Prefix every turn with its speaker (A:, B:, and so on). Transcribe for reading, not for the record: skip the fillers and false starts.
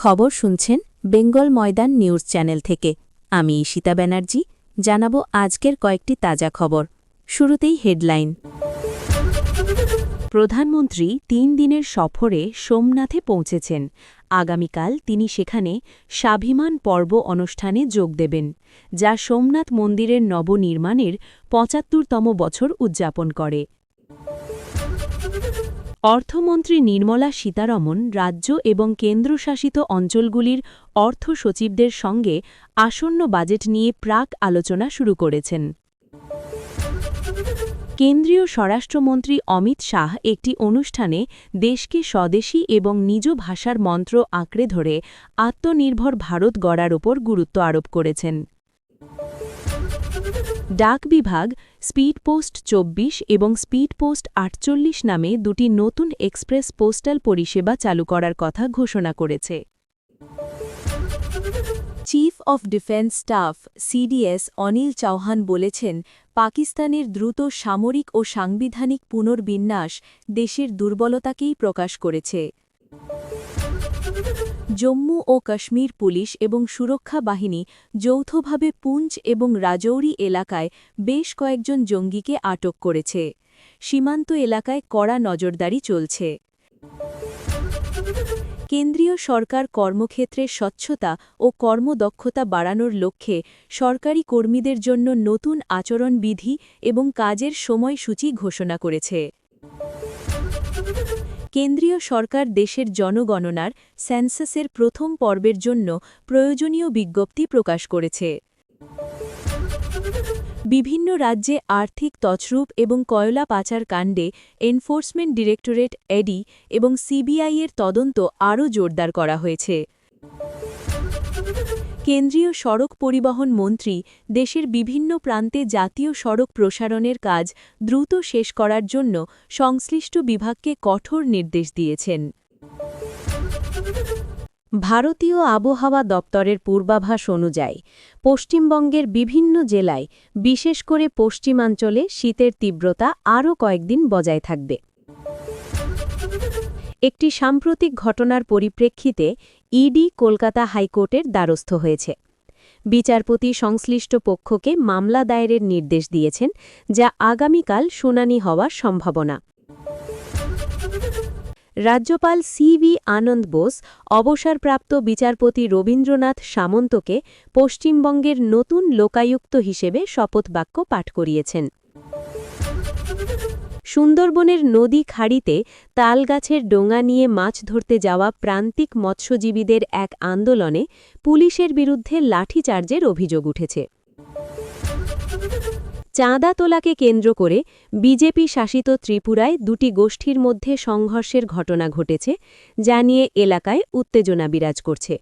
A: খবর শুনছেন বেঙ্গল ময়দান news channel থেকে। আমি ঈশিতা ব্যানার্জি। জানাবো আজকের কয়েকটি তাজা খবর। শুরুতেই হেডলাইন। প্রধানমন্ত্রী ৩ দিনের সফরে সোমনাথে পৌঁছেছেন। আগামীকাল তিনি সেখানে স্বাভিমান পর্ব অনুষ্ঠানে যোগ দেবেন, যা সোমনাথ মন্দিরের নবনির্মাণের ৭৫তম বছর উদযাপন করে। অর্থমন্ত্রী নির্মলা সীতারমণ রাজ্য এবং কেন্দ্রশাসিত অঞ্চলগুলির অর্থ সচিবদের সঙ্গে আসন্ন বাজেট নিয়ে প্রাক আলোচনা শুরু করেছেন। কেন্দ্রীয় স্বরাষ্ট্রমন্ত্রী অমিত শাহ একটি অনুষ্ঠানে দেশকে স্বদেশী এবং নিজ ভাষার মন্ত্র আঁকড়ে ধরে আত্মনির্ভর ভারত গড়ার ওপর গুরুত্ব আরোপ করেছেন। ডাক বিভাগ স্পিড পোস্ট ২৪ এবং স্পিড পোস্ট ৪৮ নামে দুটি নতুন এক্সপ্রেস পোস্টাল পরিষেবা চালু করার কথা ঘোষণা করেছে। Chief of defence staff CDS Anil Chauhan বলেছেন, পাকিস্তানের দ্রুত সামরিক ও সাংবিধানিক পুনর্বিন্যাস দেশের দুর্বলতাকেই প্রকাশ করেছে। জম্মু ও কাশ্মীর পুলিশ এবং সুরক্ষা বাহিনী যৌথভাবে পুঞ্চ এবং রাজৌরি এলাকায় বেশ কয়েকজন জঙ্গিকে আটক করেছে। সীমান্ত এলাকায় কড়া নজরদারি চলছে। কেন্দ্রীয় সরকার কর্মক্ষেত্রে স্বচ্ছতা ও কর্মদক্ষতা বাড়ানোর লক্ষ্যে সরকারি কর্মীদের জন্য নতুন আচরণবিধি এবং কাজের সময়সূচি ঘোষণা করেছে। কেন্দ্রীয় সরকার দেশের জনগণনার সেন্সাসের প্রথম পর্বের জন্য প্রয়োজনীয় বিজ্ঞপ্তি প্রকাশ করেছে। বিভিন্ন রাজ্যে আর্থিক তছরূপ এবং কয়লা পাচার কাণ্ডে এনফোর্সমেন্ট ডিরেক্টরেট এডি এবং সিবিআইয়ের তদন্ত আরও জোরদার করা হয়েছে। কেন্দ্রীয় সড়ক পরিবহন মন্ত্রী দেশের বিভিন্ন প্রান্তে জাতীয় সড়ক প্রসারণের কাজ দ্রুত শেষ করার জন্য সংশ্লিষ্ট বিভাগকে কঠোর নির্দেশ দিয়েছেন। ভারতীয় আবহাওয়া দপ্তরের পূর্বাভাস অনুযায়ী পশ্চিমবঙ্গের বিভিন্ন জেলায়, বিশেষ করে পশ্চিমাঞ্চলে শীতের তীব্রতা আরও কয়েকদিন বজায় থাকবে। একটি সাম্প্রতিক ঘটনার পরিপ্রেক্ষিতে ইডি কলকাতা হাইকোর্টের দ্বারস্থ হয়েছে। বিচারপতি সংশ্লিষ্ট পক্ষকে মামলা দায়েরের নির্দেশ দিয়েছেন, যা আগামীকাল শুনানি হওয়ার সম্ভাবনা। রাজ্যপাল সিভি আনন্দ বোস অবসরপ্রাপ্ত বিচারপতি রবীন্দ্রনাথ সামন্তকে পশ্চিমবঙ্গের নতুন লোকায়ুক্ত হিসেবে শপথবাক্য পাঠ করিয়েছেন। সুন্দরবনের নদী খাড়িতে তালগাছের ডোঙা নিয়ে মাছ ধরতে যাওয়া প্রান্তিক মৎস্যজীবীদের এক আন্দোলনে পুলিশের বিরুদ্ধে লাঠিচার্জের অভিযোগ উঠেছে। চাঁদা তোলাকে কেন্দ্র করে বিজেপি শাসিত ত্রিপুরায় দুটি গোষ্ঠীর মধ্যে সংঘর্ষের ঘটনা ঘটেছে, যা নিয়ে এলাকায় উত্তেজনা বিরাজ করছে।